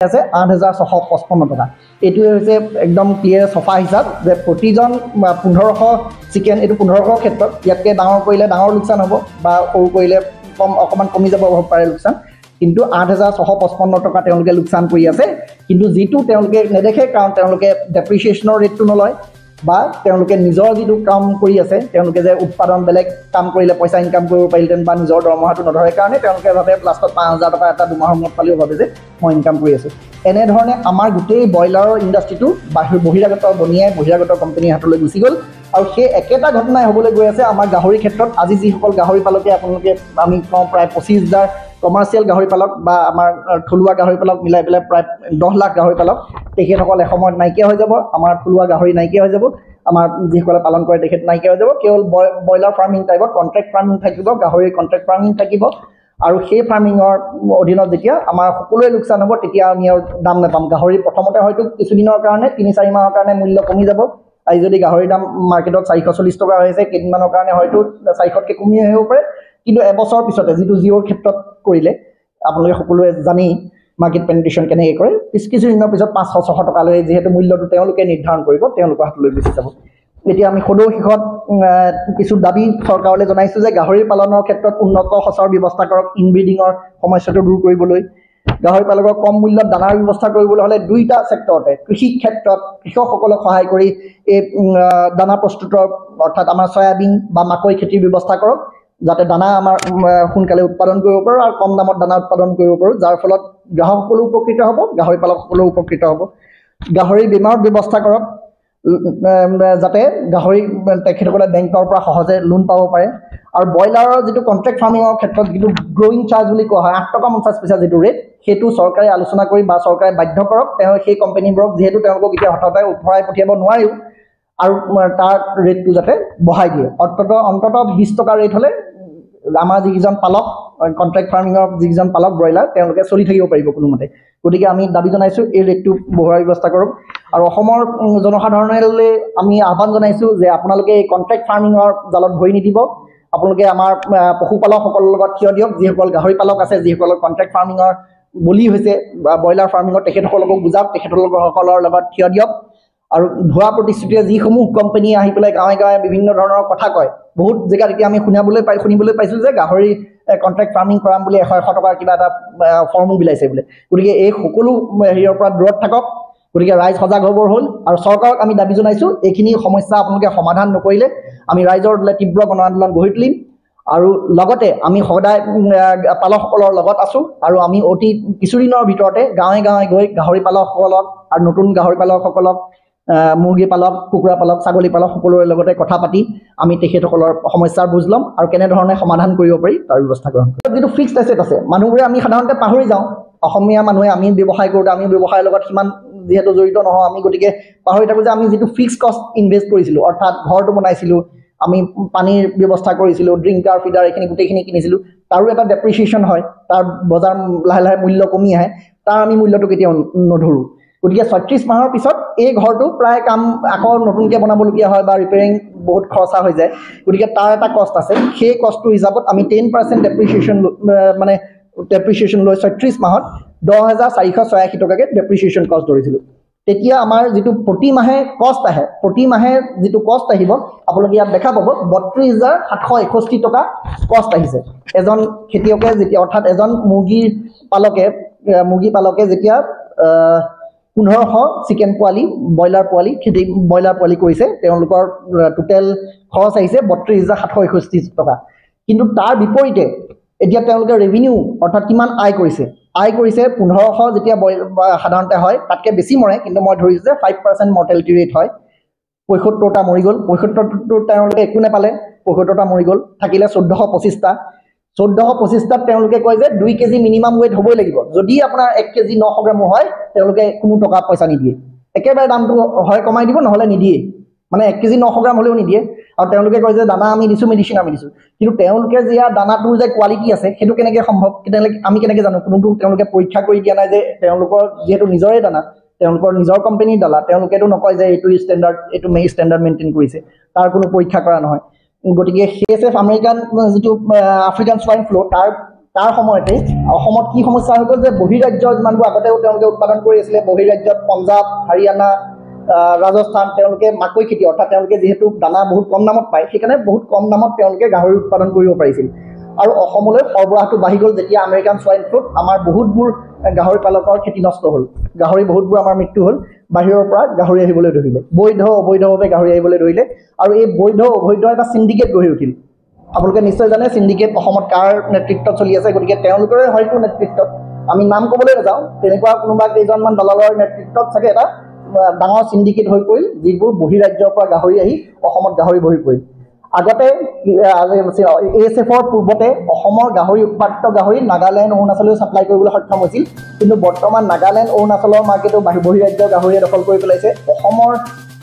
আছে ৮,৬৫৫ টকা। এইটোৱে হৈছে একদম ক্লিয়াৰ চফা হিচাপ যে প্ৰতিজন ১৫০০ চিকেন, এইটো ১৫০০ ক্ষেত্ৰত, ইয়াতকৈ ডাঙৰ কৰিলে ডাঙৰ লোকচান হ'ব বা সৰু কৰিলে অকণমান কমি যাব পাৰে লোকচান, কিন্তু ৮,৬৫৫ টকা তেওঁলোকে লোকচান কৰি আছে। কিন্তু যিটো তেওঁলোকে নেদেখে, কাৰণ তেওঁলোকে ডেপ্ৰিচিয়েশ্যনৰ ৰেটটো নলয় বা তেওঁলোকে নিজৰ যিটো কাম কৰি আছে, তেওঁলোকে যে উৎপাদন বেলেগ কাম কৰিলে পইচা ইনকাম কৰিব পাৰিলেহেঁতেন বা নিজৰ দৰমহাটো নধৰে কাৰণে তেওঁলোকে ভাবে লাষ্টত ৫,০০০ টকা এটা দুমাহৰ মূৰত পালেও ভাবে যে মই ইনকাম কৰি আছোঁ। এনেধৰণে আমাৰ গোটেই ব্ৰইলাৰৰ ইণ্ডাষ্ট্ৰিটো বহিৰাগত বনিয়াই বহিৰাগত কোম্পানীৰ হাতলৈ গুচি গ'ল। আৰু সেই একেটা ঘটনাই হ'বলৈ গৈ আছে আমাৰ গাহৰিৰ ক্ষেত্ৰত। আজি যিসকল গাহৰি পালকে আপোনালোকে আমি কওঁ প্ৰায় ২৫,০০০ কমাৰ্চিয়েল গাহৰি পালক বা আমাৰ থলুৱা গাহৰি পালক মিলাই পেলাই প্ৰায় ১০ লাখ গাহৰি পালক, তেখেতসকল এসময়ত নাইকিয়া হৈ যাব। আমাৰ থলুৱা গাহৰি নাইকিয়া হৈ যাব, আমাৰ যিসকলে পালন কৰে তেখেত নাইকিয়া হৈ যাব। কেৱল ব্ৰইলাৰ ফাৰ্মিং টাইপত কণ্ট্ৰেক্ট ফাৰ্মিং থাকিব, গাহৰিৰ কণ্ট্ৰেক্ট ফাৰ্মিং থাকিব। আৰু সেই ফাৰ্মিঙৰ অধীনত যেতিয়া আমাৰ সকলোৱে লোকচান হ'ব, তেতিয়া আমি আৰু দাম নাপাম। গাহৰি প্ৰথমতে হয়তো কিছুদিনৰ কাৰণে ৩-৪ মাহৰ কাৰণে মূল্য কমি যাব। আজি যদি গাহৰিৰ দাম মাৰ্কেটত ৪৪০ টকা হৈ আছে, কেইদিনমানৰ কাৰণে হয়তো ৪০০তকৈ কমি আহিব পাৰে। কিন্তু এবছৰৰ পিছতে, যিটো জিঅ'ৰ ক্ষেত্ৰত কৰিলে আপোনালোকে সকলোৱে জানেই মাৰ্কেট পেনিট্ৰেশ্যন কেনেকৈ কৰে, কিছুদিনৰ পিছত ৫০০-৬০০ টকালৈ যিহেতু মূল্যটো তেওঁলোকে নিৰ্ধাৰণ কৰিব, তেওঁলোকৰ হাতলৈ গুচি যাব। এতিয়া আমি সদৌ শেষত কিছু দাবী চৰকাৰলৈ জনাইছোঁ যে গাহৰি পালনৰ ক্ষেত্ৰত উন্নত সঁচৰ ব্যৱস্থা কৰক, ইনব্ৰিডিঙৰ সমস্যাটো দূৰ কৰিবলৈ। গাহৰি পালকক কম মূল্যত দানাৰ ব্যৱস্থা কৰিবলৈ হ'লে দুইটা ছেক্টৰতে, কৃষি ক্ষেত্ৰত কৃষকসকলক সহায় কৰি এই দানা প্ৰস্তুতৰ, অৰ্থাৎ আমাৰ চয়াবিন বা মাকৈ খেতিৰ ব্যৱস্থা কৰক, যাতে দানা আমাৰ সোনকালে উৎপাদন কৰিব পাৰোঁ আৰু কম দামত দানা উৎপাদন কৰিব পাৰোঁ, যাৰ ফলত গ্ৰাহকসকলো উপকৃত হ'ব, গাহৰি পালকসকলেও উপকৃত হ'ব। গাহৰি বীমাৰ ব্যৱস্থা কৰক, যাতে গাহৰি তেখেতসকলে বেংকৰ পৰা সহজে লোন পাব পাৰে। আৰু ব্ৰইলাৰৰ যিটো কণ্ট্ৰেক্ট ফাৰ্মিঙৰ ক্ষেত্ৰত যিটো গ্ৰ'য়িং চাৰ্জ বুলি কোৱা হয়, ৮ টকা ৫০ পইচা যিটো ৰেট, সেইটো চৰকাৰে আলোচনা কৰি বা চৰকাৰে বাধ্য কৰক। তেওঁ সেই কোম্পানীবোৰক, যিহেতু তেওঁলোকক এতিয়া হঠাতে উঠৰাই পঠিয়াব নোৱাৰেও, আৰু তাৰ ৰেটটো যাতে বঢ়াই দিয়ে। অন্ততঃ ২০ টকা ৰেট হ'লে আমাৰ যিকেইজন পালক, কণ্ট্ৰেক্ট ফাৰ্মিঙৰ যিকেইজন পালক ব্ৰইলাৰ, তেওঁলোকে চলি থাকিব পাৰিব কোনোমতে। গতিকে আমি দাবী জনাইছোঁ এই ৰেটটো বঢ়োৱাৰ ব্যৱস্থা কৰক। আৰু অসমৰ জনসাধাৰণলৈ আমি আহ্বান জনাইছোঁ যে আপোনালোকে এই কণ্ট্ৰেক্ট ফাৰ্মিঙৰ জালত ভৰি নিদিব। আপোনালোকে আমাৰ পশুপালকসকলৰ লগত থিয় দিয়ক, যিসকল গাহৰি পালক আছে, যিসকলৰ কণ্ট্ৰেক্ট ফাৰ্মিঙৰ বলি হৈছে বা ব্ৰইলাৰ ফাৰ্মিঙৰ, তেখেতসকলকো বুজাওক, তেখেতসকলৰ লগত থিয় দিয়ক। আৰু ভুৱা প্ৰতিশ্ৰুতিৰে যিসমূহ কোম্পানীয়ে আহি পেলাই গাঁৱে গাঁৱে বিভিন্ন ধৰণৰ কথা কয়, বহুত জেগাত এতিয়া আমি শুনিবলৈ পাইছোঁ যে গাহৰি কণ্ট্ৰেক্ট ফাৰ্মিং কৰাম বুলি ১০০ টকাৰ কিবা এটা ফৰ্মো বিলাইছে বোলে। গতিকে এই সকলো হেৰিয়ৰ পৰা দূৰত থাকক। গতিকে ৰাইজ সজাগ হ'বৰ হ'ল। আৰু চৰকাৰক আমি দাবী জনাইছোঁ, এইখিনি সমস্যা আপোনালোকে সমাধান নকৰিলে আমি ৰাইজৰ তীব্ৰ গণ আন্দোলন গঢ়ি তুলিম। আৰু লগতে আমি সদায় পালকসকলৰ লগত আছোঁ, আৰু আমি অতি কিছুদিনৰ ভিতৰতে গাঁৱে গাঁৱে গৈ গাহৰি পালকসকলক আৰু নতুন গাহৰি পালকসকলক, মুৰ্গী পালক, কুকুৰা পালক, ছাগলী পালক সকলোৰে লগতে কথা পাতি আমি তেখেতসকলৰ সমস্যাৰ বুজ ল'ম আৰু কেনেধৰণে সমাধান কৰিব পাৰি তাৰ ব্যৱস্থা গ্ৰহণ কৰিম। যিটো ফিক্সড এছেট আছে, মানুহবোৰে আমি সাধাৰণতে পাহৰি যাওঁ। অসমীয়া মানুহে আমি ব্যৱসায় কৰোঁতে, আমি ব্যৱসায়ৰ লগত সিমান যিহেতু জড়িত নহওঁ, আমি গতিকে পাহৰি থাকোঁ যে আমি যিটো ফিক্সড কষ্ট ইনভেষ্ট কৰিছিলোঁ, অৰ্থাৎ ঘৰটো বনাইছিলোঁ, আমি পানীৰ ব্যৱস্থা কৰিছিলোঁ, ড্ৰিংকাৰ ফিডাৰ এইখিনি গোটেইখিনি কিনিছিলোঁ, তাৰো এটা ডেপ্ৰিচিয়েশ্যন হয়, তাৰ বজাৰ লাহে লাহে মূল্য কমি আহে, তাৰ আমি মূল্যটো কেতিয়াও নধৰোঁ। গতিকে ৩৬ মাহৰ পিছত এই ঘৰটো প্ৰায় কাম আকৌ নতুনকৈ বনাবলগীয়া হয় বা ৰিপেয়াৰিং বহুত খৰচা হৈ যায়। গতিকে তাৰ এটা কষ্ট আছে। সেই কষ্টটোৰ হিচাপত আমি 10% ডেপ্ৰিচিয়েশ্যন লৈ ৩৬ মাহত ১০,৪৮৬ টকাকৈ ডেপ্ৰিচিয়েশ্যন কষ্ট ধৰিছিলোঁ। তেতিয়া আমাৰ যিটো প্ৰতিমাহে কষ্ট আহে, প্ৰতিমাহে যিটো কষ্ট আহিব, আপোনালোকে ইয়াত দেখা পাব ৩২,৭৬১ টকা কষ্ট আহিছে এজন খেতিয়কে যেতিয়া, অৰ্থাৎ এজন মুৰ্গী পালকে যেতিয়া ১৫০০ চিকেন পোৱালি, ব্ৰইলাৰ পোৱালি কৰিছে, তেওঁলোকৰ টোটেল খৰচ আহিছে ৩২,৭৬১ টকা। কিন্তু তাৰ বিপৰীতে এতিয়া তেওঁলোকে ৰেভিনিউ, অৰ্থাৎ কিমান আয় কৰিছে ১৫০০ যেতিয়া সাধাৰণতে হয়, তাতকৈ বেছি মৰে, কিন্তু মই ধৰিছোঁ যে 5% মৰ্টেলিটি ৰেট হয়। ৭৫টা মৰি গ'ল, ৭৫টো তেওঁলোকে একো নাপালে, ৭৫টা মৰি গ'ল, থাকিলে ১৪২৫টা। ১৪২৫টাত তেওঁলোকে কয় যে 2 কেজি মিনিমাম ৱেইট হ'বই লাগিব। যদি আপোনাৰ 1 কেজি 900 গ্ৰামো হয়, তেওঁলোকে কোনো টকা পইচা নিদিয়ে, একেবাৰে দামটো হয় কমাই দিব, নহ'লে নিদিয়ে। মানে 1 কেজি 900 গ্ৰাম হ'লেও নিদিয়ে। আৰু তেওঁলোকে কয় যে দানা আমি দিছোঁ, মেডিচিন আমি দিছোঁ, কিন্তু তেওঁলোকে যে দানাটোৰ যে কোৱালিটি আছে, সেইটো কেনেকৈ সম্ভৱ? আমি কেনেকৈ জানো? কোনোটো তেওঁলোকে পৰীক্ষা কৰি দিয়া নাই যে তেওঁলোকৰ যিহেতু নিজৰে দানা, তেওঁলোকৰ নিজৰ কোম্পানীৰ দানা, তেওঁলোকেতো নকয় যে এইটো ষ্টেণ্ডাৰ্ড মেইনটেইন কৰিছে, তাৰ কোনো পৰীক্ষা কৰা নহয়। গতিকে CSF আমেৰিকান যিটো আফ্ৰিকান সোয়াইন ফ্লু, তাৰ তাৰ সময়তে অসমত কি সমস্যা হৈ গ'ল যে বহিৰাজ্যৰ যিমানবোৰ আগতেও তেওঁলোকে উৎপাদন কৰি আছিলে, বহিৰাজ্যত পঞ্জাৱ, হাৰিয়ানা, ৰাজস্থান তেওঁলোকে মাকৈ খেতি, অৰ্থাৎ তেওঁলোকে যিহেতু দানা বহুত কম দামত পায়, সেইকাৰণে বহুত কম দামত তেওঁলোকে গাহৰি উৎপাদন কৰিব পাৰিছিল। আৰু অসমলৈ সৰবৰাহটো বাঢ়ি গ'ল যেতিয়া আমেৰিকান সোৱাইন ফ্লুত আমাৰ বহুতবোৰ গাহৰি পালকৰ খেতি নষ্ট হ'ল, গাহৰি বহুতবোৰ আমাৰ মৃত্যু হ'ল, বাহিৰৰ পৰা গাহৰি আহিবলৈ ধৰিলে, বৈধ অবৈধভাৱে গাহৰি আহিবলৈ ধৰিলে। আৰু এই বৈধ অবৈধ এটা চিণ্ডিকেট গঢ়ি উঠিল। আপোনালোকে নিশ্চয় জানে চিণ্ডিকেট অসমত কাৰ নেতৃত্বত চলি আছে, গতিকে তেওঁলোকৰে হয়তো নেতৃত্বত, আমি নাম ক'বলৈ নাযাওঁ, তেনেকুৱা কোনোবা কেইজনমান দালালৰ নেতৃত্বত চাগে এটা ডাঙৰ চিণ্ডিকেট হৈ পৰিল, যিবোৰ বহিৰাজ্যৰ পৰা গাহৰি আহি অসমত গাহৰি বহি পৰিল। আগতে ASFৰ পূৰ্বতে অসমৰ গাহৰি উৎপাদিত গাহৰি নাগালেণ্ড, অৰুণাচললৈ ছাপ্লাই কৰিবলৈ সক্ষম হৈছিল, কিন্তু বৰ্তমান নাগালেণ্ড, অৰুণাচলৰ মাৰ্কেটো বহিৰাজ্যৰ গাহৰিয়ে দখল কৰি পেলাইছে। অসমৰ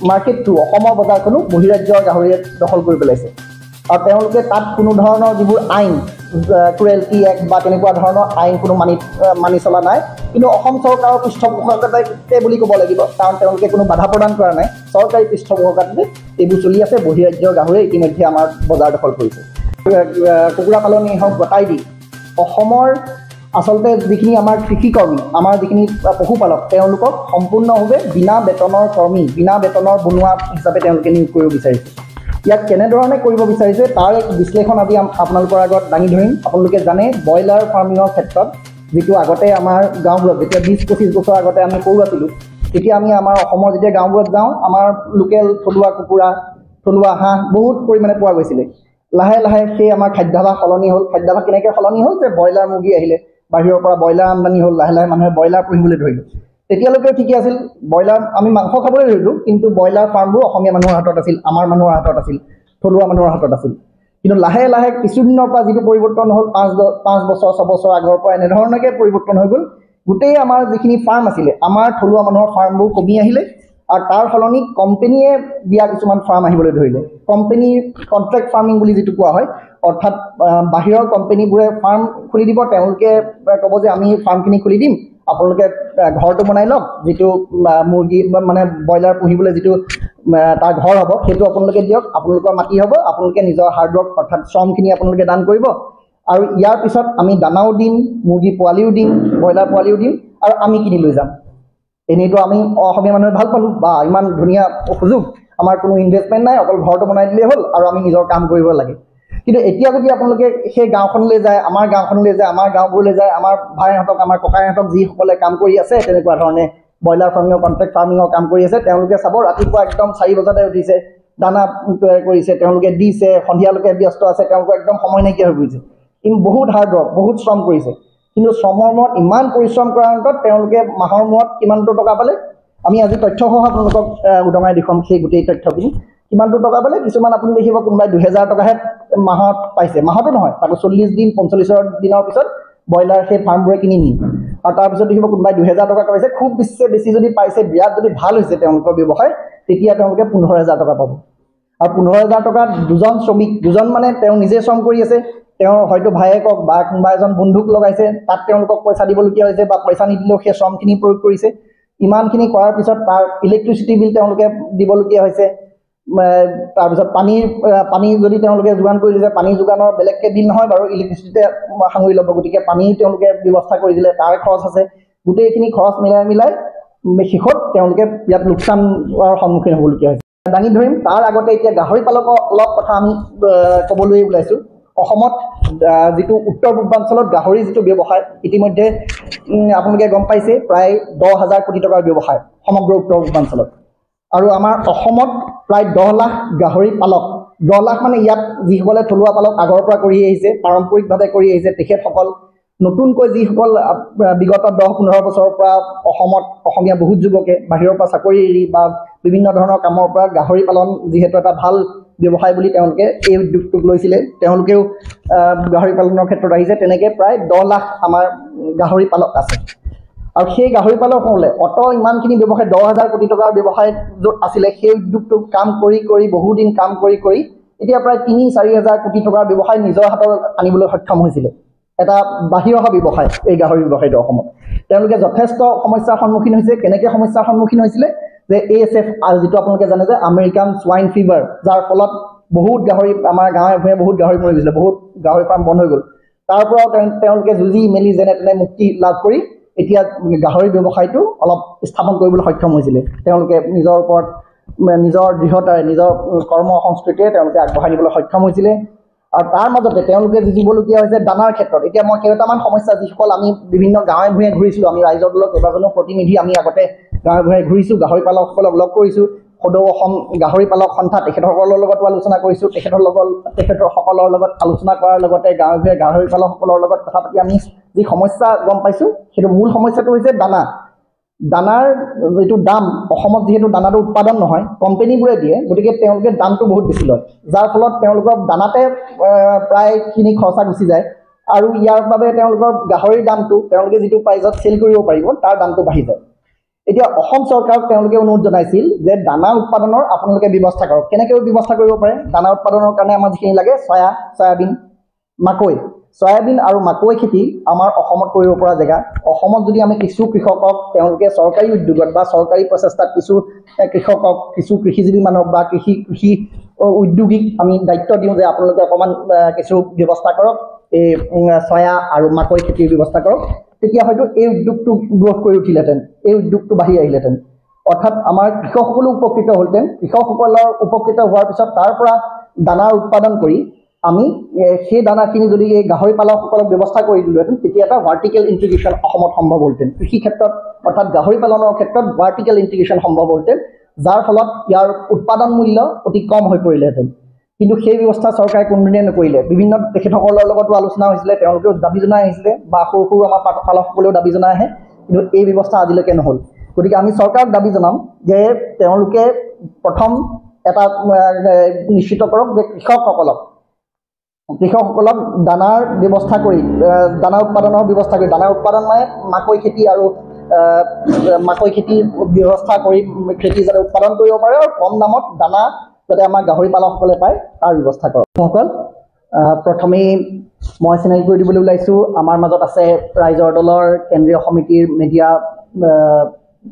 মাৰ্কেটটো, অসমৰ বজাৰখনো বহিৰাজ্যৰ গাহৰিয়ে দখল কৰি পেলাইছে। আৰু তেওঁলোকে তাত কোনো ধৰণৰ যিবোৰ আইন, ক্ৰুৱেল্টি এক্ট বা তেনেকুৱা ধৰণৰ আইন কোনো মানি চলা নাই। কিন্তু অসম চৰকাৰৰ পৃষ্ঠপোষকতাতে বুলি ক'ব লাগিব, কাৰণ তেওঁলোকে কোনো বাধা প্ৰদান কৰা নাই, চৰকাৰী পৃষ্ঠপোষকতাতে এইবোৰ চলি আছে। বহিৰাজ্যৰ গাহৰিয়ে ইতিমধ্যে আমাৰ বজাৰ দখল কৰিছে। কুকুৰা পালনেই হওক, গতাই দি অসমৰ আচলতে যিখিনি আমাৰ কৃষিকৰ্মী, আমাৰ যিখিনি পশুপালক, তেওঁলোকক সম্পূৰ্ণভাৱে বিনা বেতনৰ কৰ্মী, বিনা বেতনৰ বনোৱা হিচাপে তেওঁলোকে নিয়োগ কৰিব বিচাৰিছে। ইয়াক কেনেধৰণে কৰিব বিচাৰিছে তাৰ এক বিশ্লেষণ আজি আপোনালোকৰ আগত দাঙি ধৰিম। আপোনালোকে জানে ব্ৰইলাৰ ফাৰ্মিঙৰ ক্ষেত্ৰত যিটো আগতে আমাৰ গাঁওবোৰত, যেতিয়া 20-25 বছৰ আগতে আমি সৰু আছিলোঁ, তেতিয়া আমি আমাৰ অসমৰ যেতিয়া গাঁওবোৰত যাওঁ, আমাৰ লোকেল থলুৱা কুকুৰা, থলুৱা হাঁহ বহুত পৰিমাণে পোৱা গৈছিলে। লাহে লাহে সেই আমাৰ খাদ্যাভাস সলনি হ'ল। খাদ্যাভাস কেনেকৈ সলনি হ'ল যে ব্ৰইলাৰ মুৰ্গী আহিলে, বাহিৰৰ পৰা ব্ৰইলাৰ আমদানি হ'ল, লাহে লাহে মানুহে ব্ৰইলাৰ পুহিবলৈ ধৰিলে। তেতিয়ালৈকে ঠিকে আছিল, ব্ৰইলাৰ আমি মাংস খাবলৈ ধৰিলোঁ, কিন্তু ব্ৰইলাৰ ফাৰ্মবোৰ অসমীয়া মানুহৰ হাতত আছিল, আমাৰ মানুহৰ হাতত আছিল, থলুৱা মানুহৰ হাতত আছিল। কিন্তু লাহে লাহে কিছুদিনৰ পৰা যিটো পৰিৱৰ্তন হ'ল, 5 বছৰ 6 বছৰ আগৰ পৰা এনেধৰণেকৈ পৰিৱৰ্তন হৈ গ'ল। গোটেই আমাৰ যিখিনি ফাৰ্ম আছিলে, আমাৰ থলুৱা মানুহৰ ফাৰ্মবোৰ কমি আহিলে, আৰু তাৰ সলনি কোম্পেনীয়ে দিয়া কিছুমান ফাৰ্ম আহিবলৈ ধৰিলে। কোম্পেনীৰ কণ্ট্ৰেক্ট ফাৰ্মিং বুলি যিটো কোৱা হয়, অৰ্থাৎ বাহিৰৰ কোম্পেনীবোৰে ফাৰ্ম খুলি দিব, তেওঁলোকে ক'ব যে আমি ফাৰ্মখিনি খুলি দিম, আপোনালোকে ঘৰটো বনাই লওক, যিটো মুৰ্গী মানে ব্ৰইলাৰ পুহিবলৈ যিটো তাৰ ঘৰ হ'ব, সেইটো আপোনালোকে দিয়ক, আপোনালোকৰ মাটি হ'ব, আপোনালোকে নিজৰ হাৰ্ডৱৰ্ক অৰ্থাৎ শ্ৰমখিনি আপোনালোকে দান কৰিব, আৰু ইয়াৰ পিছত আমি দানাও দিম, মুৰ্গী পোৱালিও দিম, ব্ৰইলাৰ পোৱালিও দিম, আৰু আমি কিনি লৈ যাম। এনেইতো আমি অসমীয়া মানুহে ভাল পালোঁ, বা ইমান ধুনীয়া সুযোগ, আমাৰ কোনো ইনভেষ্টমেণ্ট নাই, অকল ঘৰটো বনাই দিলেই হ'ল, আৰু আমি নিজৰ কাম কৰিব লাগে। কিন্তু এতিয়া যদি আপোনালোকে সেই গাঁওখনলৈ যায়, আমাৰ গাঁওখনলৈ যায়, আমাৰ গাঁওবোৰলৈ যায়, আমাৰ ভাইহঁতক, আমাৰ ককাইহঁতক যিসকলে কাম কৰি আছে তেনেকুৱা ধৰণে ব্ৰইলাৰ ফাৰ্মিঙৰ, কণ্ট্ৰেক্ট ফাৰ্মিঙৰ কাম কৰি আছে, তেওঁলোকে চাব ৰাতিপুৱা একদম 4 বজাতে উঠিছে, দানা তৈয়াৰ কৰিছে, তেওঁলোকে দিছে, সন্ধিয়ালৈকে ব্যস্ত আছে, তেওঁলোকৰ একদম সময় নাইকিয়া হৈ পৰিছে। কিন্তু বহুত হাৰ্ডৱৰ্ক, বহুত শ্ৰম কৰিছে, কিন্তু শ্ৰমৰ মূৰত ইমান পৰিশ্ৰম কৰাৰ অন্তত তেওঁলোকে মাহৰ মূৰত কিমানটো টকা পালে, আমি আজি তথ্যসহ আপোনালোকক উদঙাই দেখুৱাম সেই গোটেই তথ্যখিনি। কিমানটো টকা পালে, কিছুমান আপুনি দেখিব কোনোবাই 2000 টকাহে মাহত পাইছে, মাহতো নহয়, তাকো 40 দিন 45 দিনৰ পিছত ব্ৰইলাৰ সেই ফাৰ্মবোৰে কিনি নিয়ে, আৰু তাৰপিছত দেখিব কোনোবাই 2000 টকা পাইছে, খুব বেছি যদি পাইছে, বিৰাট যদি ভাল হৈছে তেওঁলোকৰ ব্যৱসায়, তেতিয়া তেওঁলোকে 15000 টকা পাব। আৰু 15000 টকাত দুজন শ্ৰমিক, দুজন মানে তেওঁ নিজে শ্ৰম কৰি আছে, তেওঁৰ হয়তো ভায়েকক বা কোনোবা এজন বন্ধুক লগাইছে, তাত তেওঁলোকক পইচা দিবলগীয়া হৈছে, বা পইচা নিদিলেও সেই শ্ৰমখিনি প্ৰয়োগ কৰিছে। ইমানখিনি কৰাৰ পিছত তাৰ ইলেক্ট্ৰিচিটি বিল তেওঁলোকে দিবলগীয়া হৈছে, তাৰপিছত পানী যদি তেওঁলোকে যোগান কৰি দিছে, পানী যোগানৰ বেলেগকৈ বিল নহয় বাৰু, ইলেক্ট্ৰিচিটিতে সাঙুৰি ল'ব, গতিকে পানী তেওঁলোকে ব্যৱস্থা কৰি দিলে, তাৰ খৰচ আছে। গোটেইখিনি খৰচ মিলাই শেষত তেওঁলোকে ইয়াত লোকচানৰ সন্মুখীন হ'বলগীয়া হৈছে। দাঙি ধৰিম তাৰ আগতে এতিয়া গাহৰি পালকৰ অলপ কথা আমি ক'বলৈ ওলাইছোঁ। অসমত যিটো উত্তৰ পূৰ্বাঞ্চলত গাহৰি যিটো ব্যৱসায়, ইতিমধ্যে আপোনালোকে গম পাইছে, প্ৰায় 10,000 কোটি টকাৰ ব্যৱসায় সমগ্ৰ উত্তৰ পূৰ্বাঞ্চলত। আৰু আমাৰ অসমত প্ৰায় 10 লাখ গাহৰি পালক, 10 লাখ মানে ইয়াত যিসকলে থলুৱা পালক আগৰ পৰা কৰি আহিছে, পাৰম্পৰিকভাৱে কৰি আহিছে, তেখেতসকল, নতুনকৈ যিসকল বিগত 10-15 বছৰৰ পৰা অসমত অসমীয়া বহুত যুৱকে বাহিৰৰ পৰা চাকৰি এৰি বা বিভিন্ন ধৰণৰ কামৰ পৰা গাহৰি পালন যিহেতু এটা ভাল ব্যৱসায় বুলি তেওঁলোকে এই উদ্যোগটোক লৈছিলে, তেওঁলোকেও গাহৰি পালনৰ ক্ষেত্ৰত আহিছে। তেনেকৈ প্ৰায় 10 লাখ আমাৰ গাহৰি পালক আছে। আৰু সেই গাহৰি পালকসকলে ইমানখিনি ব্যৱসায়, 10,000 কোটি টকাৰ ব্যৱসায় য'ত আছিলে, সেই উদ্যোগটোক কাম কৰি বহুদিন কাম কৰি এতিয়া প্ৰায় 3-4 হাজাৰ কোটি টকাৰ ব্যৱসায় নিজৰ হাতত আনিবলৈ সক্ষম হৈছিলে। এটা বাহিৰ অহা ব্যৱসায় এই গাহৰি ব্যৱসায়টো অসমত। তেওঁলোকে যথেষ্ট সমস্যাৰ সন্মুখীন হৈছে। কেনেকৈ সমস্যাৰ সন্মুখীন হৈছিলে যে ASF, যিটো আপোনালোকে জানে যে আমেৰিকান সোৱাইন ফিভাৰ, যাৰ ফলত বহুত গাহৰি আমাৰ গাঁৱে ভূঞে বহুত গাহৰি মৰি গৈছিলে, বহুত গাহৰি ফাৰ্ম বন্ধ হৈ গ'ল। তাৰ পৰাও তেওঁলোকে যুঁজি মেলি যেনে তেনে মুক্তি লাভ কৰি এতিয়া গাহৰি ব্যৱসায়টো অলপ স্থাপন কৰিবলৈ সক্ষম হৈছিলে তেওঁলোকে নিজৰ ওপৰত নিজৰ দৃঢ়তাৰে নিজৰ কৰ্ম সংস্কৃতিৰে তেওঁলোকে আগবঢ়াই নিবলৈ সক্ষম হৈছিলে আৰু তাৰ মাজতে তেওঁলোকে যুঁজিবলগীয়া হৈছে দানাৰ ক্ষেত্ৰত এতিয়া মই কেইটামান সমস্যা যিসকল আমি বিভিন্ন গাঁৱে ভূঞে ঘূৰিছিলোঁ আমি ৰাইজৰ দলৰ কেইবাজনো প্ৰতিনিধি আমি আগতে গাঁৱে ভূঞে ঘূৰিছোঁ গাহৰি পালকসকলক লগ কৰিছোঁ সদৌ অসম গাহৰি পালক সন্থা তেখেতসকলৰ লগতো আলোচনা কৰিছোঁ তেখেতসকলৰ লগত আলোচনা কৰাৰ লগতে গাঁৱে ভূঞে গাহৰি পালকসকলৰ লগত কথা পাতি আমি যি সমস্যা গম পাইছোঁ সেইটো মূল সমস্যাটো হৈছে দানাৰ যিটো দাম অসমত যিহেতু দানাটো উৎপাদন নহয় কোম্পানীবোৰে দিয়ে গতিকে তেওঁলোকে দামটো বহুত বেছি লয় যাৰ ফলত তেওঁলোকৰ দানাতে প্ৰায়খিনি খৰচা গুচি যায় আৰু ইয়াৰ বাবে তেওঁলোকৰ গাহৰিৰ দামটো তেওঁলোকে যিটো প্ৰাইজত চেল কৰিব পাৰিব তাৰ দামটো বাঢ়ি যায় এতিয়া অসম চৰকাৰক তেওঁলোকে অনুৰোধ জনাইছিল যে দানা উৎপাদনৰ আপোনালোকে ব্যৱস্থা কৰক কেনেকৈ ব্যৱস্থা কৰিব পাৰে দানা উৎপাদনৰ কাৰণে আমাৰ যিখিনি লাগে সয়াবিন আৰু মাকৈ খেতি আমাৰ অসমত কৰিব পৰা জেগা অসমত যদি আমি কিছু কৃষকক তেওঁলোকে চৰকাৰী উদ্যোগত বা চৰকাৰী প্ৰচেষ্টাত কিছু কৃষকক কিছু কৃষিজীৱী মানুহক বা কৃষি উদ্যোগীক আমি দায়িত্ব দিওঁ যে আপোনালোকে অকণমান কিছু ব্যৱস্থা কৰক এই চয়া আৰু মাকৈ খেতিৰ ব্যৱস্থা কৰক তেতিয়া হয়তো এই উদ্যোগটো গ্ৰ'থ কৰি উঠিলেহেঁতেন এই উদ্যোগটো বাঢ়ি আহিলেহেঁতেন অৰ্থাৎ আমাৰ কৃষকসকলো উপকৃত হ'লহেঁতেন কৃষকসকলৰ উপকৃত হোৱাৰ পিছত তাৰ পৰা দানাৰ উৎপাদন কৰি আমি সেই দানাখিনি যদি এই গাহৰি পালকসকলক ব্যৱস্থা কৰি দিলোহেঁতেন তেতিয়া এটা ভাৰ্টিকেল ইণ্টিগ্ৰেশ্যন অসমত সম্ভৱ হ'লহেঁতেন কৃষি ক্ষেত্ৰত অৰ্থাৎ গাহৰি পালনৰ ক্ষেত্ৰত ভাৰ্টিকেল ইণ্টিগ্ৰেশ্যন সম্ভৱ হ'লহেঁতেন যাৰ ফলত ইয়াৰ উৎপাদন মূল্য অতি কম হৈ পৰিলেহেঁতেন কিন্তু সেই ব্যৱস্থা চৰকাৰে কোনোদিনে নকৰিলে বিভিন্ন তেখেতসকলৰ লগতো আলোচনা হৈছিলে তেওঁলোকেও দাবী জনাই আহিছিলে বা সৰু সৰু আমাৰ পালকসকলেও দাবী জনাই আহে কিন্তু এই ব্যৱস্থা আজিলৈকে নহ'ল গতিকে আমি চৰকাৰক দাবী জনাম যে তেওঁলোকে প্ৰথম এটা নিশ্চিত কৰক যে কৃষকসকলক দানাৰ ব্যৱস্থা কৰি দানা উৎপাদনৰ ব্যৱস্থা কৰি দানা উৎপাদন মানে মাকৈ খেতি আৰু মাকৈ খেতিৰ ব্যৱস্থা কৰি খেতি যাতে উৎপাদন কৰিব পাৰে আৰু কম দামত দানা যাতে আমাৰ গাহৰি পালকসকলে পায় তাৰ ব্যৱস্থা কৰক সকল প্ৰথমেই মই চিনাকি কৰি দিবলৈ ওলাইছোঁ আমাৰ মাজত আছে ৰাইজৰ দলৰ কেন্দ্ৰীয় সমিতিৰ মিডিয়া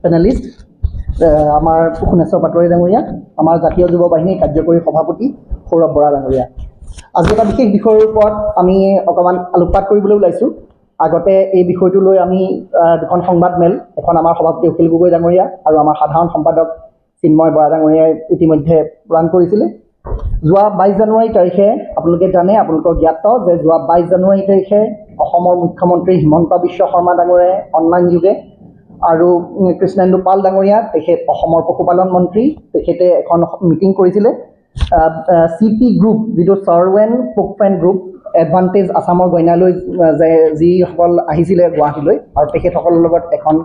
পেনেলিষ্ট আমাৰ সোণেশ্বৰ পাটোৱাৰী ডাঙৰীয়া আমাৰ জাতীয় যুৱ বাহিনীৰ কাৰ্যকৰী সভাপতি সৌৰভ বৰা ডাঙৰীয়া আজি এটা বিশেষ বিষয়ৰ ওপৰত আমি অকণমান আলোকপাত কৰিবলৈ ওলাইছোঁ আগতে এই বিষয়টো লৈ আমি দুখন সংবাদমেল এখন আমাৰ সভাপতি অখিল গগৈ ডাঙৰীয়া আৰু আমাৰ সাধাৰণ সম্পাদক চিন্ময় বৰা ডাঙৰীয়াই ইতিমধ্যে প্ৰদান কৰিছিলে যোৱা 22 জানুৱাৰী তাৰিখে আপোনালোকে জানে আপোনালোকৰ জ্ঞাত যে যোৱা 22 জানুৱাৰী তাৰিখে অসমৰ মুখ্যমন্ত্ৰী হিমন্ত বিশ্ব শৰ্মা ডাঙৰীয়াই অনলাইন যোগে আৰু কৃষ্ণেন্দু পাল ডাঙৰীয়া তেখেত অসমৰ পশুপালন মন্ত্ৰী তেখেতে এখন মিটিং কৰিছিলে CP গ্ৰুপ যিটো চাৰ্ভেন পোকপেন গ্ৰুপ এডভান্টেজ আসামৰ গইনালৈ যিসকল আহিছিলে গুৱাহাটীলৈ আৰু তেখেতসকলৰ লগত এখন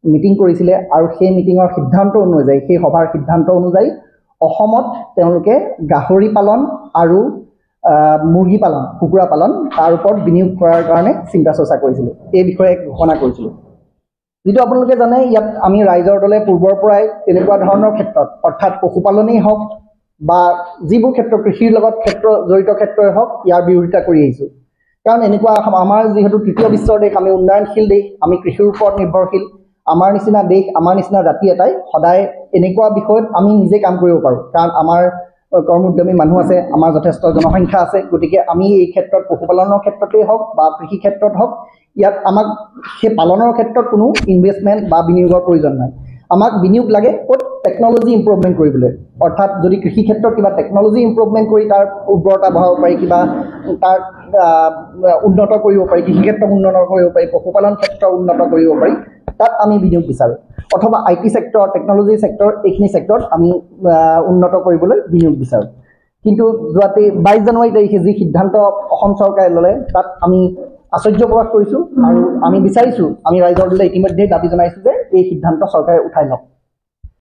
মিটিং কৰিছিলে আৰু সেই মিটিঙৰ সিদ্ধান্ত অনুযায়ী সেই সভাৰ সিদ্ধান্ত অনুযায়ী অসমত তেওঁলোকে গাহৰি পালন আৰু মুৰ্গী পালন কুকুৰা পালন তাৰ ওপৰত বিনিয়োগ কৰাৰ কাৰণে চিন্তা চৰ্চা কৰিছিলে এই বিষয়ে ঘোষণা কৰিছিলোঁ যিটো আপোনালোকে জানে ইয়াত আমি ৰাইজৰ দলে পূৰ্বৰ পৰাই তেনেকুৱা ধৰণৰ ক্ষেত্ৰত অৰ্থাৎ পশুপালনেই হওক বা যিবোৰ ক্ষেত্ৰ কৃষিৰ লগত জড়িত ক্ষেত্ৰই হওক ইয়াৰ বিৰোধিতা কৰি আহিছোঁ কাৰণ এনেকুৱা আমাৰ যিহেতু তৃতীয় বিশ্বৰ দেশ আমি উন্নয়নশীল দেশ আমি কৃষিৰ ওপৰত নিৰ্ভৰশীল আমাৰ নিচিনা দেশ আমাৰ নিচিনা জাতি এটাই সদায় এনেকুৱা বিষয়ত আমি নিজে কাম কৰিব পাৰোঁ কাৰণ আমাৰ কৰ্মোদ্যমী মানুহ আছে আমাৰ যথেষ্ট জনসংখ্যা আছে গতিকে আমি এই ক্ষেত্ৰত পশুপালনৰ ক্ষেত্ৰতেই হওক বা কৃষি ক্ষেত্ৰত হওক ইয়াত আমাক সেই পালনৰ ক্ষেত্ৰত কোনো ইনভেষ্টমেণ্ট বা বিনিয়োগৰ প্ৰয়োজন নাই আমাক বিনিয়োগ লাগে ক'ত টেকন'লজি ইম্প্ৰুভমেণ্ট কৰিবলৈ অৰ্থাৎ যদি কৃষি ক্ষেত্ৰত কিবা টেকন'লজি ইম্প্ৰুভমেণ্ট কৰি তাৰ উৰ্বৰতা বঢ়াব পাৰি কিবা তাৰ উন্নত কৰিব পাৰি কৃষি ক্ষেত্ৰত উন্নত কৰিব পাৰি পশুপালন ক্ষেত্ৰ উন্নত কৰিব পাৰি তাত আমি বিনিয়োগ বিচাৰোঁ অথবা IT চেক্টৰ টেকন'লজি চেক্টৰ এইখিনি চেক্টৰত আমি উন্নত কৰিবলৈ বিনিয়োগ বিচাৰোঁ কিন্তু যোৱা 22 জানুৱাৰী তাৰিখে যি সিদ্ধান্ত অসম চৰকাৰে ল'লে তাত আমি আশ্চৰ্য প্ৰকাশ কৰিছোঁ আৰু আমি বিচাৰিছোঁ আমি ৰাইজৰ দলে ইতিমধ্যে দাবী জনাইছোঁ যে এই সিদ্ধান্ত চৰকাৰে উঠাই লওক